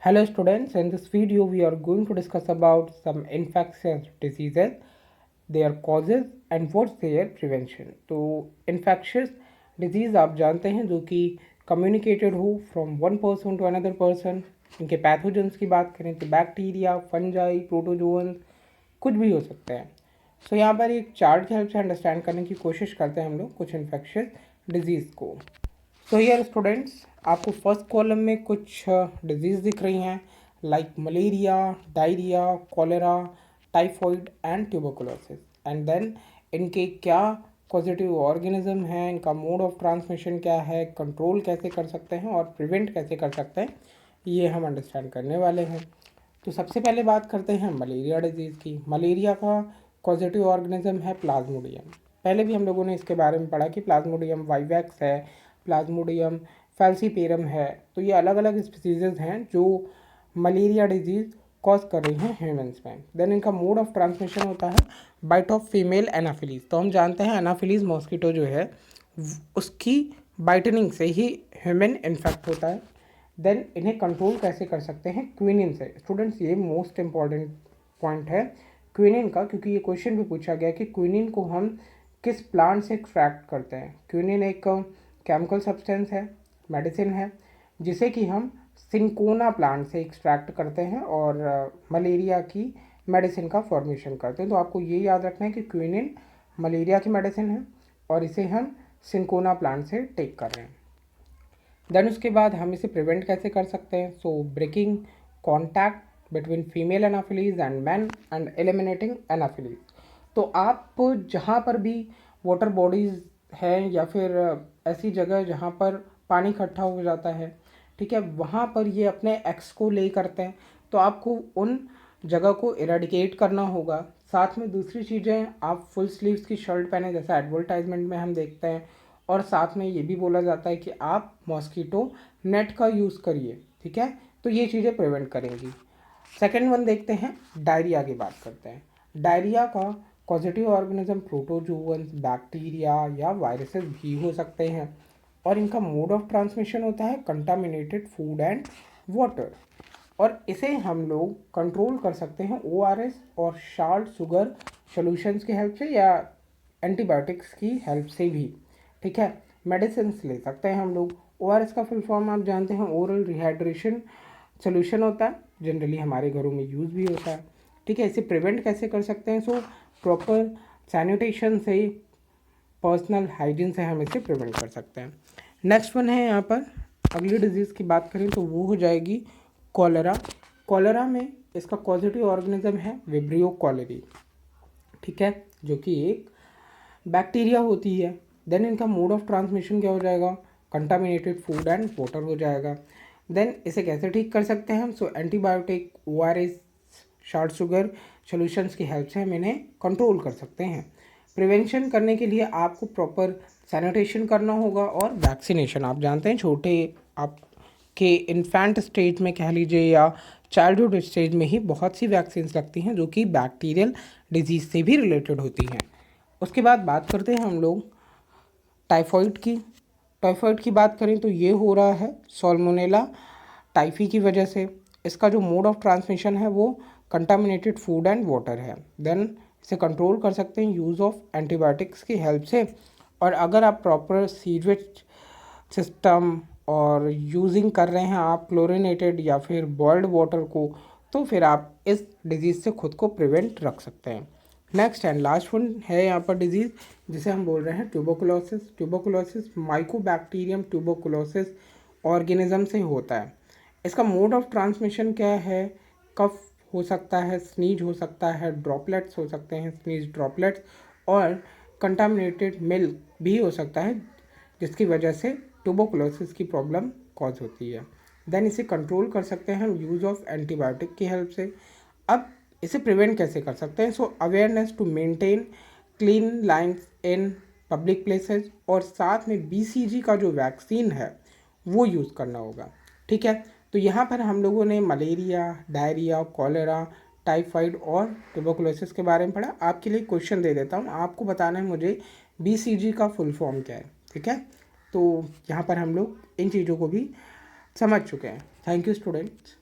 Hello students, in this video we are going to discuss about some infectious diseases, their causes and what's their prevention. तो infectious disease आप जानते हैं जो कि communicated हो from one person to another person. इनके pathogens की बात करें तो बैक्टीरिया, फंजाई, प्रोटोजोअन्स कुछ भी हो सकते हैं. सो यहाँ पर एक चार्ट की हेल्प से अंडरस्टैंड करने की कोशिश करते हैं हम लोग कुछ इन्फेक्शियस डिजीज़ को. सो हियर स्टूडेंट्स, आपको फर्स्ट कॉलम में कुछ डिजीज़ दिख रही हैं like malaria, diarrhoea, cholera, typhoid and tuberculosis. And then इनके क्या पॉजिटिव ऑर्गेनिज्म हैं, इनका मोड ऑफ ट्रांसमिशन क्या है, कंट्रोल कैसे कर सकते हैं और प्रिवेंट कैसे कर सकते हैं, ये हम अंडरस्टैंड करने वाले हैं. तो सबसे पहले बात करते हैं मलेरिया डिजीज़ की. मलेरिया का पॉजिटिव ऑर्गेनिज्म है प्लाज्मोडियम. पहले भी हम लोगों ने इसके बारे में पढ़ा कि प्लाज्मोडियम वाइवैक्स है, प्लाज्मोडियम फैल्सीपेरम है. तो ये अलग अलग स्पीसीज़ हैं जो मलेरिया डिजीज़ कॉज कर रही हैं ह्यूमंस में. देन इनका मोड ऑफ ट्रांसमिशन होता है बाइट ऑफ फीमेल एनाफिलीज. तो हम जानते हैं एनाफिलीज मॉस्किटो जो है उसकी बाइटनिंग से ही ह्यूमन इन्फेक्ट होता है. देन इन्हें कंट्रोल कैसे कर सकते हैं? क्विनिन से. स्टूडेंट्स, ये मोस्ट इंपॉर्टेंट पॉइंट है क्विनिन का, क्योंकि ये क्वेश्चन भी पूछा गया कि क्विनिन को हम किस प्लांट से एक्सट्रैक्ट करते हैं. क्विनिन एक केमिकल सब्सटेंस है, मेडिसिन है, जिसे कि हम सिंकोना प्लांट से एक्सट्रैक्ट करते हैं और मलेरिया की मेडिसिन का फॉर्मेशन करते हैं. तो आपको ये याद रखना है कि क्विनिन मलेरिया की मेडिसिन है और इसे हम सिंकोना प्लांट से टेक कर रहे हैं. देन उसके बाद हम इसे प्रिवेंट कैसे कर सकते हैं? So breaking contact between female anopheles and man and eliminating anopheles. तो आप जहाँ पर भी वाटर बॉडीज़ हैं या फिर ऐसी जगह जहाँ पर पानी इकट्ठा हो जाता है, ठीक है, वहाँ पर ये अपने एक्स को ले करते हैं. तो आपको उन जगह को इरेडिकेट करना होगा. साथ में दूसरी चीज़ें, आप फुल स्लीव्स की शर्ट पहने जैसा एडवर्टाइजमेंट में हम देखते हैं. और साथ में ये भी बोला जाता है कि आप मॉस्किटो नेट का यूज़ करिए, ठीक है. तो ये चीज़ें प्रिवेंट करेंगी. सेकेंड वन देखते हैं, डायरिया की बात करते हैं. डायरिया का पॉजिटिव ऑर्गेनिज्म प्रोटोजोअन्स, बैक्टीरिया या वायरसेस भी हो सकते हैं और इनका मोड ऑफ ट्रांसमिशन होता है कंटामिनेटेड फूड एंड वाटर. और इसे हम लोग कंट्रोल कर सकते हैं ORS और साल्ट शुगर सॉल्यूशंस की हेल्प से या एंटीबायोटिक्स की हेल्प से भी, ठीक है. मेडिसिन ले सकते हैं हम लोग. ORS का फुल फॉर्म आप जानते हैं, ओरल रिहाइड्रेशन सोल्यूशन होता है, जनरली हमारे घरों में यूज़ भी होता है, ठीक है. इसे प्रिवेंट कैसे कर सकते हैं? सो प्रॉपर सैनिटेशन से, पर्सनल हाइजीन से हम इसे प्रिवेंट कर सकते हैं. नेक्स्ट वन है यहाँ पर, अगली डिजीज़ की बात करें तो वो हो जाएगी कॉलेरा. कॉलेरा में इसका पॉजिटिव ऑर्गेनिज्म है विब्रियो कॉलेरी, ठीक है, जो कि एक बैक्टीरिया होती है. देन इनका मोड ऑफ ट्रांसमिशन क्या हो जाएगा? कंटामिनेटेड फूड एंड वाटर हो जाएगा. देन इसे कैसे ठीक कर सकते हैं हम? So antibiotic, ORS, salt sugar solutions की हेल्प से हम इन्हें कंट्रोल कर सकते हैं. प्रिवेंशन करने के लिए आपको प्रॉपर सैनिटेशन करना होगा और वैक्सीनेशन. आप जानते हैं छोटे आपके इन्फेंट स्टेज में कह लीजिए या चाइल्डहुड स्टेज में ही बहुत सी वैक्सीन्स लगती हैं जो कि बैक्टीरियल डिजीज़ से भी रिलेटेड होती हैं. उसके बाद बात करते हैं हम लोग टाइफॉइड की. टाइफॉइड की बात करें तो ये हो रहा है सॉल्मोनेला टाइफी की वजह से. इसका जो मोड ऑफ ट्रांसमिशन है वो कंटामिनेटेड फूड एंड वाटर है. देन इसे कंट्रोल कर सकते हैं यूज़ ऑफ एंटीबायोटिक्स की हेल्प से. और अगर आप प्रॉपर सीवेज सिस्टम और यूजिंग कर रहे हैं आप क्लोरिनेटेड या फिर बॉइल्ड वाटर को, तो फिर आप इस डिज़ीज़ से खुद को प्रिवेंट रख सकते हैं. नेक्स्ट एंड लास्ट वन है यहाँ पर डिजीज़ जिसे हम बोल रहे हैं tuberculosis. Tuberculosis Mycobacterium tuberculosis organism से होता है. इसका मोड ऑफ ट्रांसमिशन क्या है? कफ हो सकता है, स्नीज हो सकता है, ड्रॉपलेट्स हो सकते हैं, स्नीज ड्रॉपलेट्स, और कंटामिनेटेड मिल्क भी हो सकता है जिसकी वजह से ट्यूबरकुलोसिस की प्रॉब्लम कॉज होती है. देन इसे कंट्रोल कर सकते हैं हम यूज़ ऑफ एंटीबायोटिक की हेल्प से. अब इसे प्रिवेंट कैसे कर सकते हैं? So awareness to maintain cleanliness in public places और साथ में BCG का जो वैक्सीन है वो यूज़ करना होगा, ठीक है. तो यहाँ पर हम लोगों ने मलेरिया, डायरिया, कॉलेरा, टाइफाइड और ट्यूबरकुलोसिस के बारे में पढ़ा. आपके लिए क्वेश्चन दे देता हूँ, आपको बताना है मुझे BCG का फुल फॉर्म क्या है, ठीक है. तो यहाँ पर हम लोग इन चीज़ों को भी समझ चुके हैं. Thank you students.